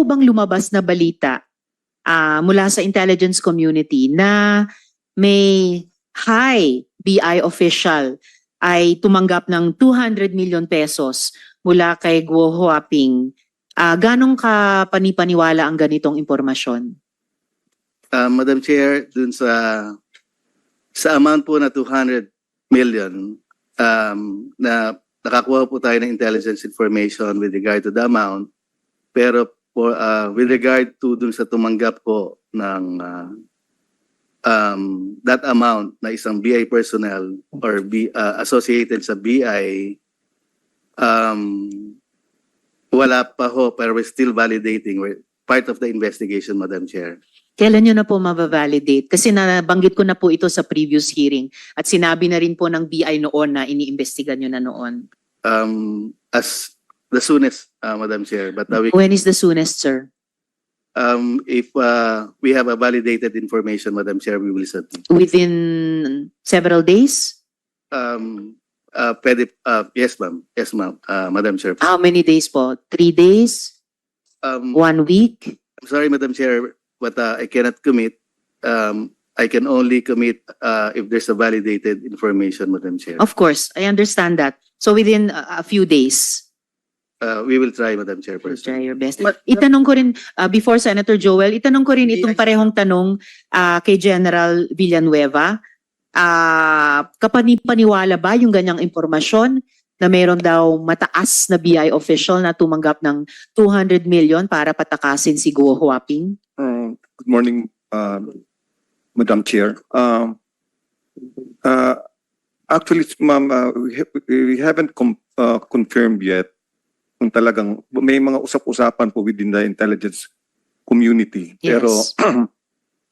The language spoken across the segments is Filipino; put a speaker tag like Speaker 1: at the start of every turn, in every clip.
Speaker 1: po bang lumabas na balita mula sa intelligence community na may high BI official ay tumanggap ng 200 million pesos mula kay Guo Huaping? Ganong ka panipaniwala ang ganitong impormasyon?
Speaker 2: Madam Chair, dun sa amount po na 200 million, na nakakuha po tayo ng intelligence information with regard to the amount, pero for, with regard to dun sa tumanggap po ng that amount na isang BI personnel or associated sa BI, wala pa ho, pero we're still validating. We're part of the investigation, Madam Chair.
Speaker 1: Kailan nyo na po mababalidate? Kasi nabanggit ko na po ito sa previous hearing at sinabi na rin po ng BI noon na iniimbestigan nyo na noon.
Speaker 2: As the soonest, Madam Chair. But
Speaker 1: When is the soonest, sir?
Speaker 2: if we have a validated information, Madam Chair, we will submit.
Speaker 1: Within several days?
Speaker 2: Yes, ma'am. Yes, ma'am. Madam Chair.
Speaker 1: How many days po? 3 days?
Speaker 2: Um,
Speaker 1: 1 week?
Speaker 2: I'm sorry, Madam Chair, but I cannot commit. I can only commit if there's a validated information, Madam Chair.
Speaker 1: Of course, I understand that. So within a few days,
Speaker 2: We will try, Madam
Speaker 1: you'll
Speaker 2: Chairperson.
Speaker 1: try your best. Itanong ko rin, before Senator Joel, itanong ko rin itong parehong tanong kay General Villanueva. Kapani-paniwala ba yung ganyang impormasyon na mayroon daw mataas na BI official na tumanggap ng 200 million para patakasin si Guo Huaping?
Speaker 3: Good morning, Madam Chair. Actually, ma'am, we haven't confirmed yet kung talagang may mga usap-usapan po within the intelligence community.
Speaker 1: Yes.
Speaker 3: Pero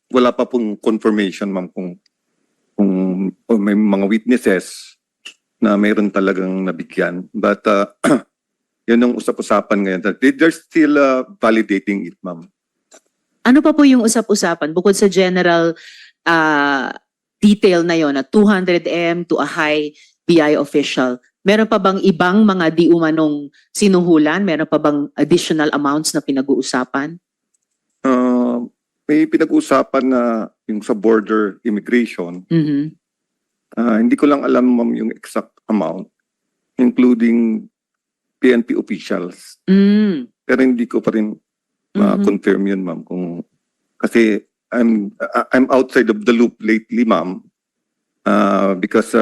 Speaker 3: wala pa pong confirmation, ma'am, kung may mga witnesses na mayroon talagang nabigyan. But yun ang usap-usapan ngayon. They're still validating it, ma'am.
Speaker 1: Ano pa po yung usap-usapan bukod sa general detail na yon na 200M to a high BI official? Meron pa bang ibang mga di umanong sinuhulan? Meron pa bang additional amounts na pinag-uusapan?
Speaker 3: May pinag-uusapan na yung sa border immigration.
Speaker 1: Mhm.
Speaker 3: Hindi ko lang alam, ma'am, yung exact amount, including PNP officials.
Speaker 1: Mm.
Speaker 3: Pero hindi ko pa rin ma-confirm yun, ma'am. Kasi I'm outside of the loop lately, ma'am, because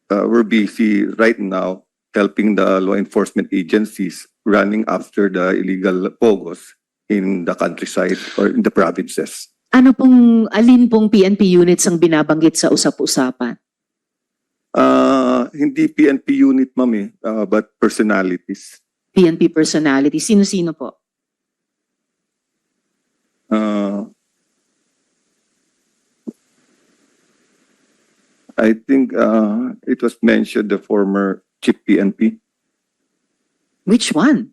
Speaker 3: we're busy right now helping the law enforcement agencies running after the illegal pogos in the countryside or in the provinces.
Speaker 1: Alin pong PNP units ang binabanggit sa usap-usapan?
Speaker 3: Hindi PNP unit, ma'am, but personalities.
Speaker 1: PNP personality. Sino-sino po?
Speaker 3: I think it was mentioned the former chief PNP.
Speaker 1: Which one?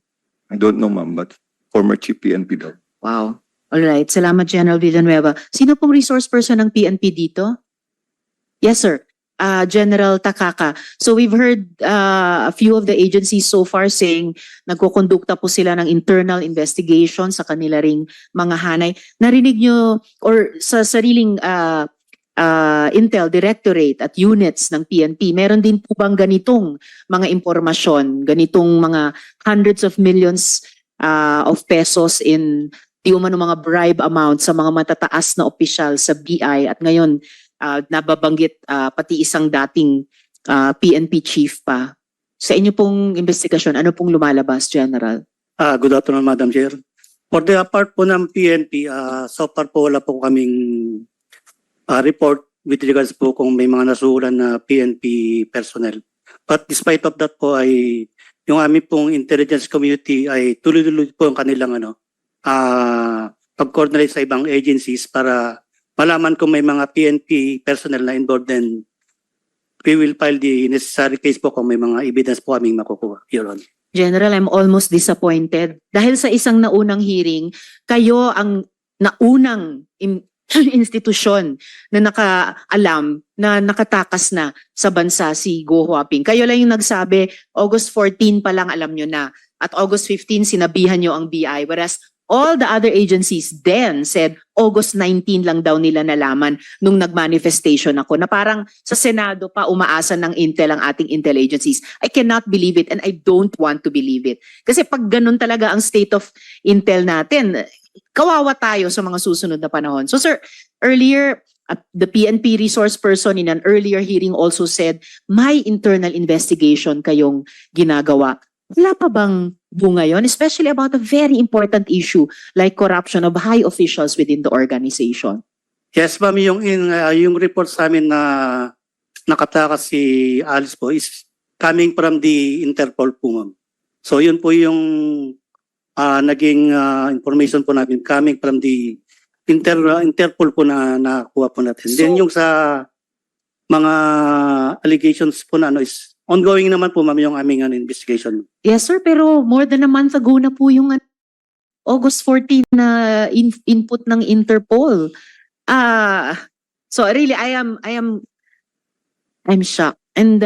Speaker 3: I don't know, ma'am, but former chief PNP daw.
Speaker 1: Wow. Alright. Salamat, General Villanueva. Sino pong resource person ng PNP dito? Yes, sir. General Takaka. So we've heard a few of the agencies so far saying nagkukondukta po sila ng internal investigation sa kanila ring mga hanay. Narinig nyo or sa sariling Intel Directorate at units ng PNP, meron din po bang ganitong mga impormasyon, ganitong mga hundreds of millions of pesos in di umano mga bribe amount sa mga matataas na opisyal sa BI at ngayon nababanggit pati isang dating PNP chief pa. Sa inyo pong investigasyon, ano pong lumalabas, General?
Speaker 4: Good afternoon, Madam Chair. For the part po ng PNP, so far po wala po kaming report with regards po kung may mga nasuhulan na PNP personnel. But despite of that po ay yung aming pong intelligence community ay tuloy-tuloy po ang kanilang pag-coordinate sa ibang agencies para malaman kung may mga PNP personnel na involved, then we will file the necessary case po kung may mga evidence po kaming makukuha. Your Honor.
Speaker 1: General, I'm almost disappointed. Dahil sa isang naunang hearing, kayo ang naunang institusyon na nakaalam na nakatakas na sa bansa si Guo Huaping. Kayo lang yung nagsabi, August 14 pa lang alam nyo na. At August 15, sinabihan nyo ang BI. Whereas All the other agencies then said August 19 lang daw nila nalaman nung nagmanifestation ako na parang sa Senado pa umaasa ng Intel ang ating Intel agencies. I cannot believe it and I don't want to believe it. Kasi pag ganun talaga ang state of Intel natin, kawawa tayo sa mga susunod na panahon. So sir, earlier, the PNP resource person in an earlier hearing also said, may internal investigation kayong ginagawa. Wala pa bang bunga yun? Especially about a very important issue like corruption of high officials within the organization.
Speaker 4: Yes, ma'am, yung report sa amin na nakatakas si Alice po is coming from the Interpol po, ma'am. So yun po yung naging information po namin coming from the Interpol po na nakuha po natin. Then yung sa mga allegations po na is ongoing naman po, ma'am, yung aming investigation.
Speaker 1: Yes sir, pero more than a month ago na po yung August 14 na input ng Interpol. So really I'm shocked. And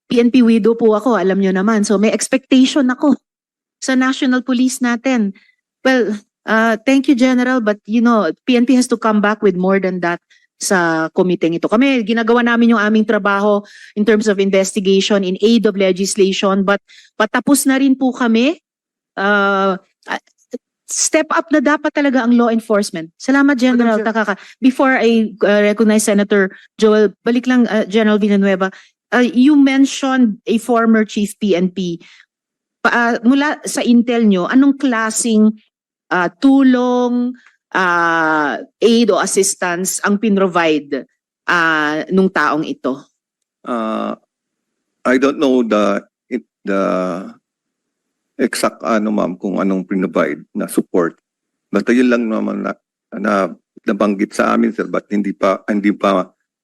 Speaker 1: PNP widow po ako, alam nyo naman. So may expectation ako sa national police natin. Well, thank you General, but you know, PNP has to come back with more than that sa komiteng ito. Kami, ginagawa namin yung aming trabaho in terms of investigation in aid of legislation, but patapos na rin po kami. Step up na dapat talaga ang law enforcement. Salamat General Takaka. Before I recognize Senator Joel, balik lang General Villanueva, you mentioned a former chief PNP. Mula sa intel nyo, anong klasing tulong, aid o assistance ang pinrovide nung taong ito?
Speaker 3: I don't know the exact ma'am kung anong provide na support. Basta yun lang naman na nabanggit sa amin sir, but hindi pa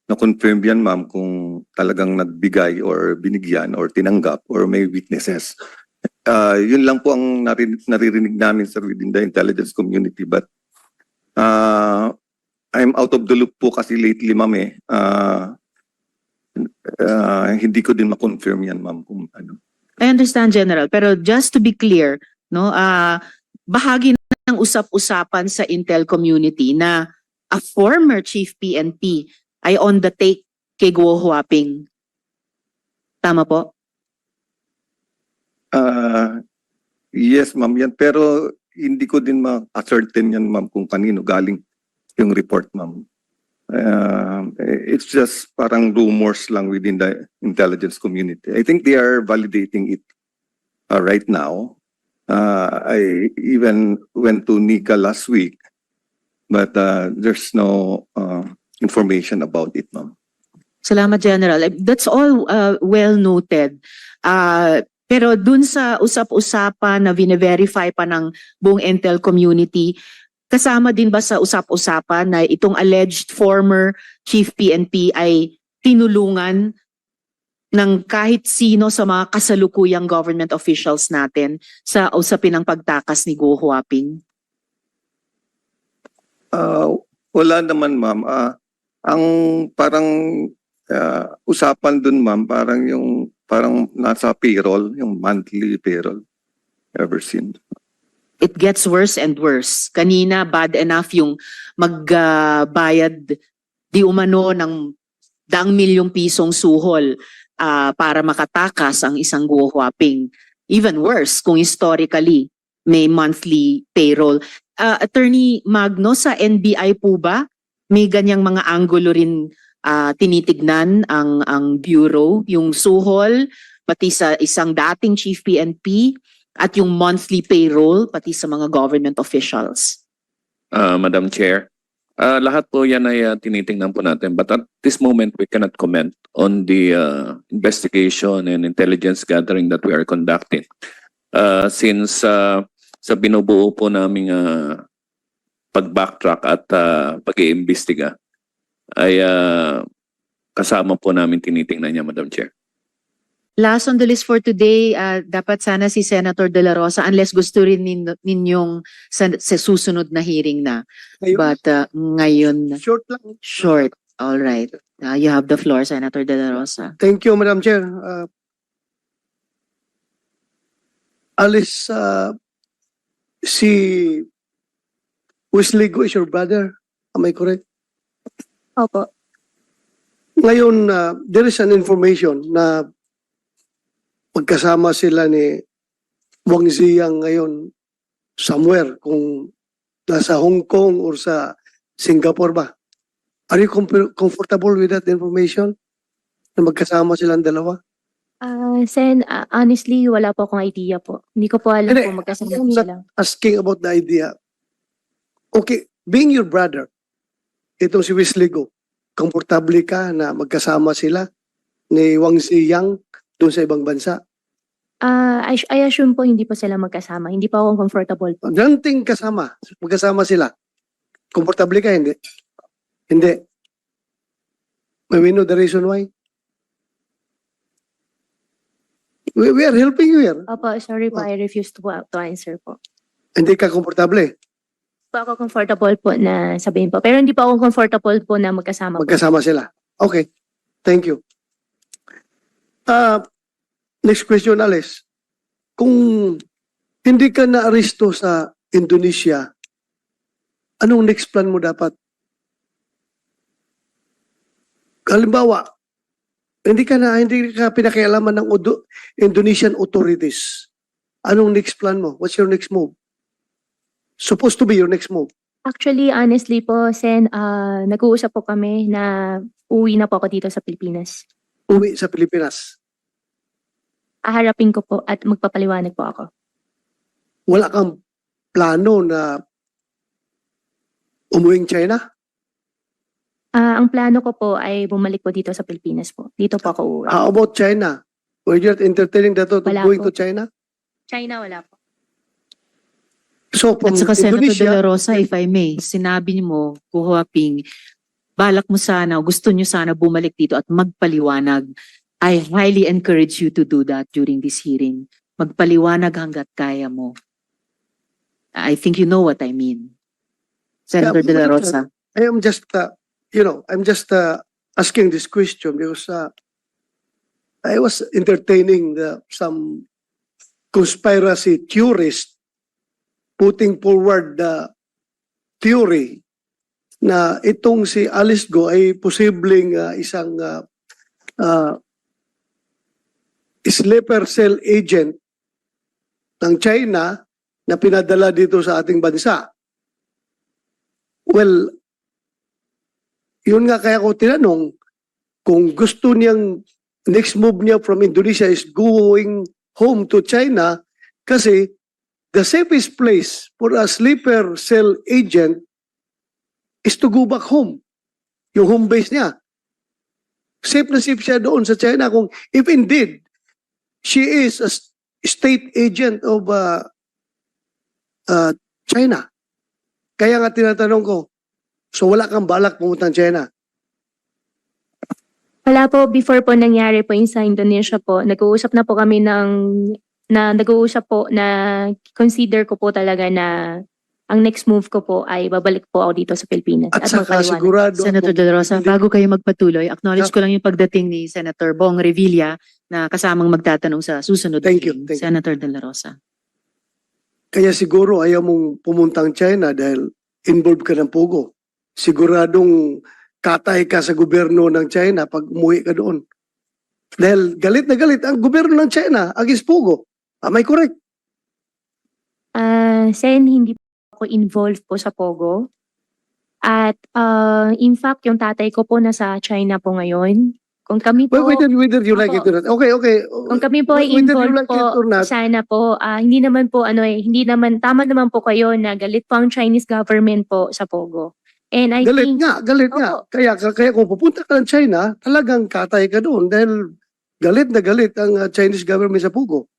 Speaker 3: na-confirm yan ma'am kung talagang nagbigay or binigyan or tinanggap or may witnesses. Yun lang po ang naririnig namin sir within the intelligence community, but I'm out of the loop po kasi lately ma'am hindi ko din ma-confirm yan ma'am kung ano.
Speaker 1: I understand General, pero just to be clear, no, bahagi ng usap-usapan sa Intel community na a former chief PNP ay on the take kay Guo Huaping. Tama po?
Speaker 3: Yes ma'am yan, pero hindi ko din ma-ascertain yan ma'am kung kanino galing yung report ma'am. It's just parang rumors lang within the intelligence community. I think they are validating it right now. I even went to Nika last week, but there's no information about it ma'am.
Speaker 1: Salamat General. That's all well noted. Pero dun sa usap-usapan na vine-verify pa ng buong Intel community, kasama din ba sa usap-usapan na itong alleged former chief PNP ay tinulungan ng kahit sino sa mga kasalukuyang government officials natin sa usapin ng pagtakas ni Guo Huaping?
Speaker 3: Wala naman ma'am. Ang parang usapan dun ma'am, parang nasa payroll, yung monthly payroll ever since.
Speaker 1: It gets worse and worse. Kanina, bad enough yung magbayad di umano ng 100,000,000 pisong suhol para makatakas ang isang Guo Huaping. Even worse kung historically may monthly payroll. Attorney Magno, sa NBI po ba may ganyang mga anggulo rin tinitignan ang bureau, yung suhol pati sa isang dating chief PNP at yung monthly payroll pati sa mga government officials?
Speaker 5: Madam Chair, lahat po yan ay tinitingnan po natin, but at this moment we cannot comment on the investigation and intelligence gathering that we are conducting. Since sa binubuo po naming pag-backtrack at pag-iimbestiga ay kasama po namin tinitingnan niya, Madam Chair.
Speaker 1: Last on the list for today, dapat sana si Senator De La Rosa unless gusto rin ninyong sa susunod na hearing na. But ngayon,
Speaker 6: Short lang.
Speaker 1: short. All right. You have the floor, Senator De La Rosa.
Speaker 6: Thank you, Madam Chair. Alice, si Wesley Go is your brother. Am I correct?
Speaker 7: Opo.
Speaker 6: Ngayon, there is an information na magkasama sila ni Wang Ziyang ngayon somewhere, kung nasa Hong Kong or sa Singapore ba. Are you comfortable with that information? Na magkasama silang dalawa?
Speaker 7: Sen, honestly, wala po akong idea po. Hindi ko po alam
Speaker 6: Hindi,
Speaker 7: kung magkasama
Speaker 6: I'm
Speaker 7: po
Speaker 6: not
Speaker 7: sila.
Speaker 6: asking about the idea. Okay, being your brother, itong si Wesley Go, komportable ka na magkasama sila ni Wang Ziyang doon sa ibang bansa?
Speaker 7: I assume po hindi po sila magkasama. Hindi pa ako comfortable po.
Speaker 6: Granting magkasama sila. Komportable ka, hindi? Hindi. May we know the reason why? We are helping you here.
Speaker 7: Opo, sorry po. I refuse to answer po.
Speaker 6: Hindi ka komportable.
Speaker 7: Po ako comfortable po na sabihin po. Pero hindi pa ako comfortable po na magkasama po.
Speaker 6: Magkasama sila. Okay. Thank you. Next question, Alice. Kung hindi ka na-aristo sa Indonesia, anong next plan mo dapat? Halimbawa, hindi ka pinakialaman ng Indonesian authorities. Anong next plan mo? What's your next move? Supposed to be your next move.
Speaker 7: Actually, honestly po, Sen, nag-uusap po kami na uwi na po ako dito sa Pilipinas.
Speaker 6: Uwi sa Pilipinas.
Speaker 7: Aharapin ko po at magpapaliwanag po ako.
Speaker 6: Wala kang plano na umuwing China?
Speaker 7: Ang plano ko po ay bumalik po dito sa Pilipinas po. Dito po ako uuwi.
Speaker 6: How about China? Were you entertaining that to
Speaker 7: Wala
Speaker 6: going
Speaker 7: po.
Speaker 6: to China?
Speaker 7: China, wala po.
Speaker 6: So from
Speaker 1: At saka Senator De La
Speaker 6: Indonesia,
Speaker 1: Rosa, if I may, sinabi niyo mo, Kuhuaping, balak mo sana, gusto niyo sana bumalik dito at magpaliwanag. I highly encourage you to do that during this hearing. Magpaliwanag hanggat kaya mo. I think you know what I mean. Senator De La Rosa.
Speaker 6: I am just, I'm just asking this question because I was entertaining some conspiracy theorists putting forward the theory na itong si Alice Go ay posibleng isang sleeper cell agent ng China na pinadala dito sa ating bansa. Well, yun nga kaya ko tinanong kung gusto niyang next move niya from Indonesia is going home to China kasi the safest place for a sleeper cell agent is to go back home. Yung home base niya. Safe na safe siya doon sa China kung if indeed she is a state agent of China. Kaya nga tinatanong ko, so wala kang balak pumunta ng China?
Speaker 7: Wala po, before po nangyari po yung sa Indonesia po, nag-uusap na po kami nag-uusap po na consider ko po talaga na ang next move ko po ay babalik po ako dito sa Pilipinas.
Speaker 6: At saka
Speaker 7: magpaliwanag.
Speaker 6: sigurado
Speaker 1: Senator
Speaker 6: ako,
Speaker 1: De La Rosa,
Speaker 6: hindi-
Speaker 1: bago kayo magpatuloy, acknowledge ko lang yung pagdating ni Senator Bong Revilla na kasamang magtatanong sa susunod.
Speaker 6: Thank you,
Speaker 1: hearing.
Speaker 6: thank you.
Speaker 1: Senator De La Rosa.
Speaker 6: kaya siguro ayaw mong pumuntang China dahil involved ka ng Pogo. Siguradong katay ka sa gobyerno ng China pag umuwi ka doon. Dahil galit na galit ang gobyerno ng China against Pogo. Am I correct?
Speaker 7: Sen, hindi po ako involved po sa Pogo. At in fact, yung tatay ko po nasa China po ngayon. Kung kami po,
Speaker 6: Whether you like it or not. Okay.
Speaker 7: kung kami po ay
Speaker 6: Whether you
Speaker 7: involved
Speaker 6: like it or
Speaker 7: po,
Speaker 6: not.
Speaker 7: sana po, hindi naman po, tama naman po kayo na galit po ang Chinese government po sa Pogo. And I
Speaker 6: Galit
Speaker 7: think,
Speaker 6: nga.
Speaker 7: Opo.
Speaker 6: Kaya kung pupunta ka ng China, talagang katay ka doon dahil galit na galit ang Chinese government sa Pogo.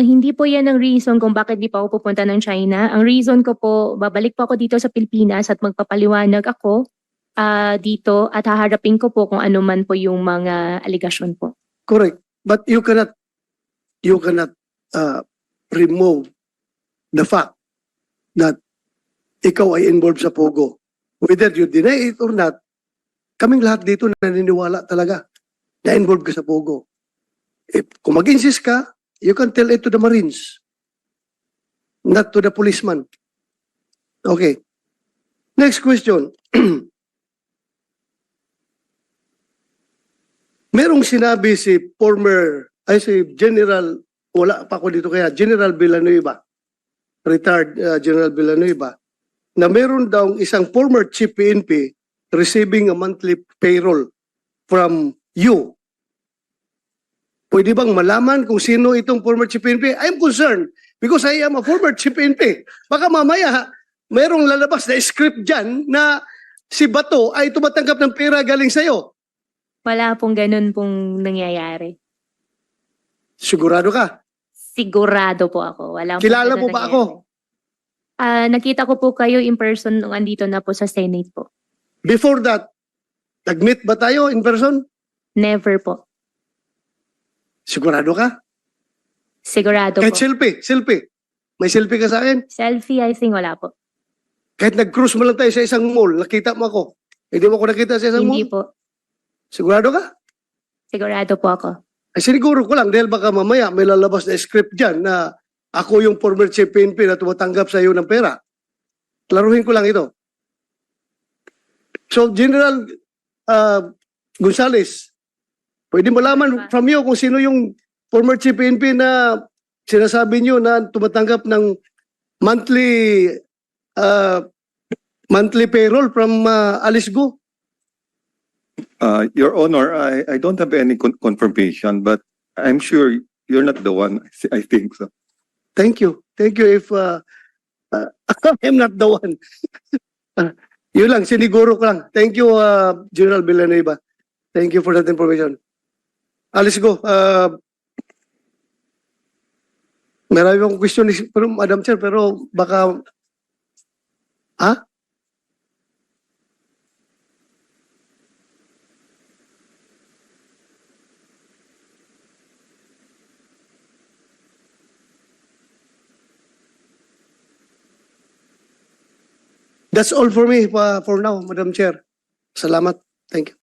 Speaker 7: hindi po yan ang reason kung bakit di pa ako pupunta ng China. Ang reason ko po, babalik po ako dito sa Pilipinas at magpapaliwanag ako dito at haharapin ko po kung ano man po yung mga aligasyon po.
Speaker 6: Correct. But you cannot remove the fact that ikaw ay involved sa Pogo. Whether you deny it or not, kaming lahat dito naniniwala talaga na involved ka sa Pogo. Kung mag-insist ka, you can tell it to the Marines. not to the policeman. Okay. Next question. Merong sinabi si General, wala pa ako dito kaya, General Villanueva, retired General Villanueva, na meron daw isang former chief PNP receiving a monthly payroll from you. Pwede bang malaman kung sino itong former chief PNP? I'm concerned because I am a former chief PNP. Baka mamaya, merong lalabas na script dyan na si Bato ay tumatanggap ng pera galing sa'yo.
Speaker 7: Wala pong ganun pong nangyayari.
Speaker 6: Sigurado ka?
Speaker 7: Sigurado po ako. Wala pong
Speaker 6: Kilala
Speaker 7: ganun
Speaker 6: mo ba
Speaker 7: nangyayari.
Speaker 6: ako?
Speaker 7: Nakita ko po kayo in person nung andito na po sa Senate po.
Speaker 6: Before that, nag-meet ba tayo in person?
Speaker 7: Never po.
Speaker 6: Sigurado ka?
Speaker 7: Sigurado
Speaker 6: Kahit
Speaker 7: po.
Speaker 6: selfie. May selfie ka sa akin?
Speaker 7: Selfie, I think wala po.
Speaker 6: Kahit nag-cruise mo lang tayo sa isang mall, nakita mo ako. Hindi mo ako nakita sa isang
Speaker 7: Hindi
Speaker 6: mall?
Speaker 7: po.
Speaker 6: Sigurado ka?
Speaker 7: Sigurado po ako.
Speaker 6: Ay siniguro ko lang dahil baka mamaya may lalabas na script dyan na ako yung former chief PNP na tumatanggap sa iyo ng pera. Klaruhin ko lang ito. So General Gonzales, pwede malaman from you kung sino yung former chief PNP na sinasabi niyo na tumatanggap ng monthly payroll from Alice Go?
Speaker 3: Your Honor, I don't have any confirmation, but I'm sure you're not the one. I think so.
Speaker 6: Thank you. Thank you if I'm not the one. Yun lang, siniguro ko lang. Thank you, General Villanueva. Thank you for that information. Alice Go. Marami akong question, pero Madam Chair, pero baka... Ha? That's all for me for now, Madam Chair. Salamat. Thank you.